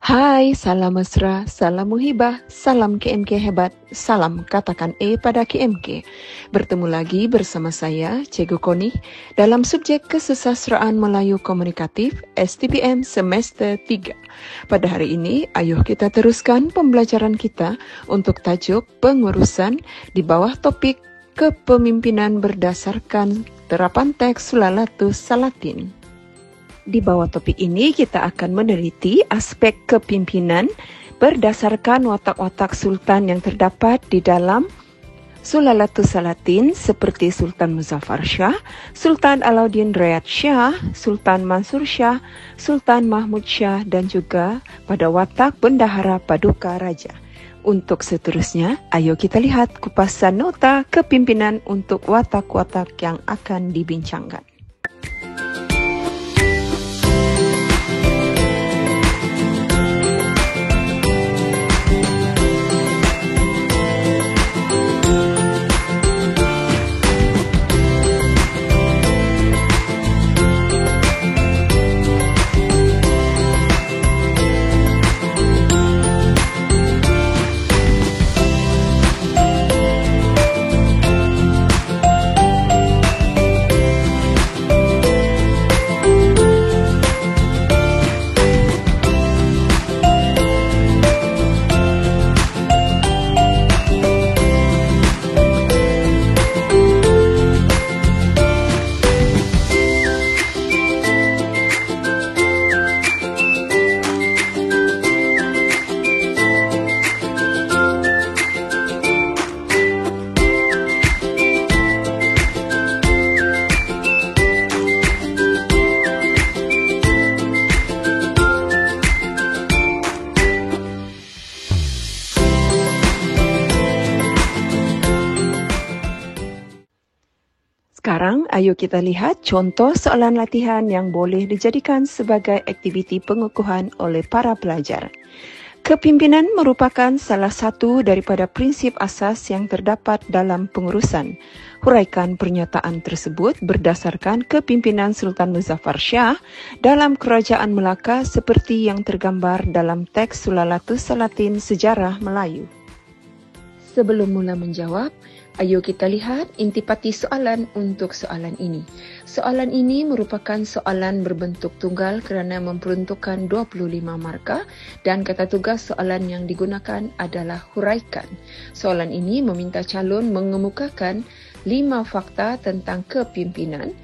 Hai, salam mesra, salam muhibah, salam KMK hebat, salam katakan pada KMK. Bertemu lagi bersama saya, Cikgu Koni, dalam subjek Kesusastraan Melayu Komunikatif STPM Semester 3. Pada hari ini, ayo kita teruskan pembelajaran kita untuk tajuk pengurusan di bawah topik kepemimpinan berdasarkan terapan teks Sulalatus Salatin. Di bawah topik ini kita akan meneliti aspek kepimpinan berdasarkan watak-watak sultan yang terdapat di dalam Sulalatus Salatin seperti Sultan Muzaffar Shah, Sultan Alauddin Riyad Shah, Sultan Mansur Shah, Sultan Mahmud Shah dan juga pada watak Bendahara Paduka Raja. Untuk seterusnya, ayo kita lihat kupasan nota kepimpinan untuk watak-watak yang akan dibincangkan. Sekarang, ayo kita lihat contoh soalan latihan yang boleh dijadikan sebagai aktiviti pengukuhan oleh para pelajar. Kepimpinan merupakan salah satu daripada prinsip asas yang terdapat dalam pengurusan. Huraikan pernyataan tersebut berdasarkan kepimpinan Sultan Muzaffar Shah dalam Kerajaan Melaka seperti yang tergambar dalam teks Sulalatus Salatin Sejarah Melayu. Sebelum mula menjawab, ayo kita lihat intipati soalan untuk soalan ini. Soalan ini merupakan soalan berbentuk tunggal kerana memperuntukkan 25 markah dan kata tugas soalan yang digunakan adalah huraikan. Soalan ini meminta calon mengemukakan 5 fakta tentang kepimpinan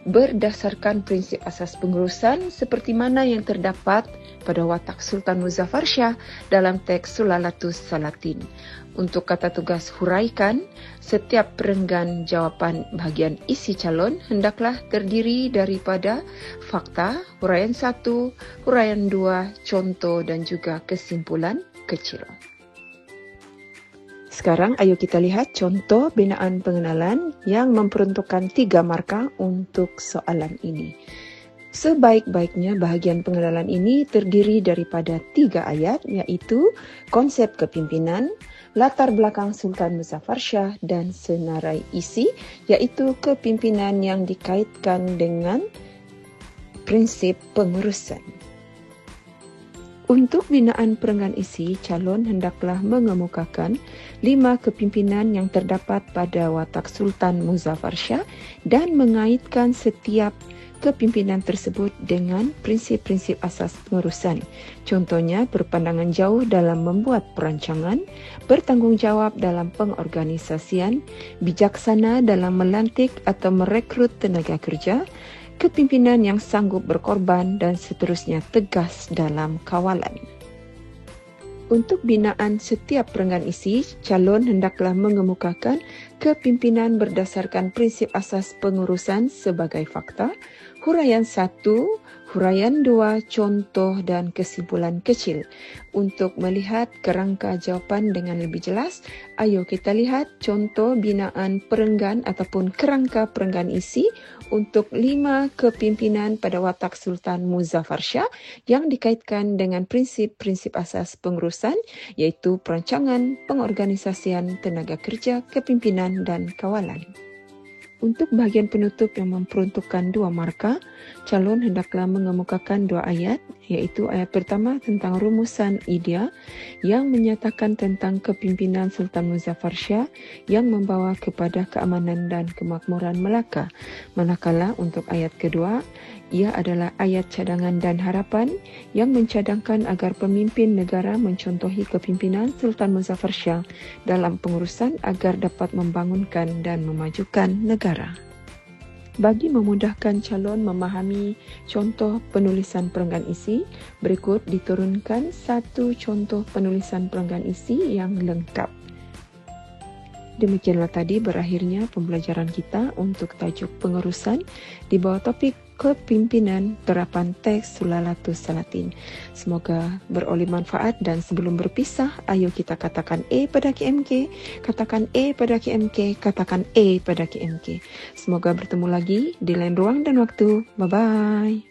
berdasarkan prinsip asas pengurusan seperti mana yang terdapat pada watak Sultan Muzaffar Shah dalam teks Sulalatus Salatin. Untuk kata tugas huraikan, setiap perenggan jawapan bahagian isi calon hendaklah terdiri daripada fakta, huraian 1, huraian 2, contoh dan juga kesimpulan kecil. Sekarang ayo kita lihat contoh binaan pengenalan yang memperuntukkan 3 markah untuk soalan ini. Sebaik-baiknya bahagian pengenalan ini terdiri daripada 3 ayat iaitu konsep kepimpinan, latar belakang Sultan Muzaffar Shah dan senarai isi iaitu kepimpinan yang dikaitkan dengan prinsip pengurusan. Untuk binaan perenggan isi, calon hendaklah mengemukakan 5 kepimpinan yang terdapat pada watak Sultan Muzaffar Shah dan mengaitkan setiap kepimpinan tersebut dengan prinsip-prinsip asas pengurusan. Contohnya, berpandangan jauh dalam membuat perancangan, bertanggungjawab dalam pengorganisasian, bijaksana dalam melantik atau merekrut tenaga kerja, kepimpinan yang sanggup berkorban dan seterusnya tegas dalam kawalan. Untuk binaan setiap perenggan isi, calon hendaklah mengemukakan kepimpinan berdasarkan prinsip asas pengurusan sebagai fakta, huraian 1, huraian 2, contoh dan kesimpulan kecil. Untuk melihat kerangka jawapan dengan lebih jelas, ayo kita lihat contoh binaan perenggan ataupun kerangka perenggan isi untuk 5 kepimpinan pada watak Sultan Muzaffar Shah yang dikaitkan dengan prinsip-prinsip asas pengurusan iaitu perancangan, pengorganisasian, tenaga kerja, kepimpinan dan kawalan. Untuk bahagian penutup yang memperuntukkan 2 markah, calon hendaklah mengemukakan 2 ayat, iaitu ayat pertama tentang rumusan idea yang menyatakan tentang kepimpinan Sultan Muzaffar Shah yang membawa kepada keamanan dan kemakmuran Melaka. Manakala untuk ayat kedua, ia adalah ayat cadangan dan harapan yang mencadangkan agar pemimpin negara mencontohi kepimpinan Sultan Muzaffar Shah dalam pengurusan agar dapat membangunkan dan memajukan negara. Bagi memudahkan calon memahami contoh penulisan perenggan isi, berikut diturunkan satu contoh penulisan perenggan isi yang lengkap. Demikianlah tadi berakhirnya pembelajaran kita untuk tajuk pengurusan di bawah topik kepimpinan terapan teks Sulalatus Salatin. Semoga beroleh manfaat dan sebelum berpisah, ayo kita katakan A pada KMK, katakan A pada KMK, katakan A pada KMK. Semoga bertemu lagi di lain ruang dan waktu. Bye-bye.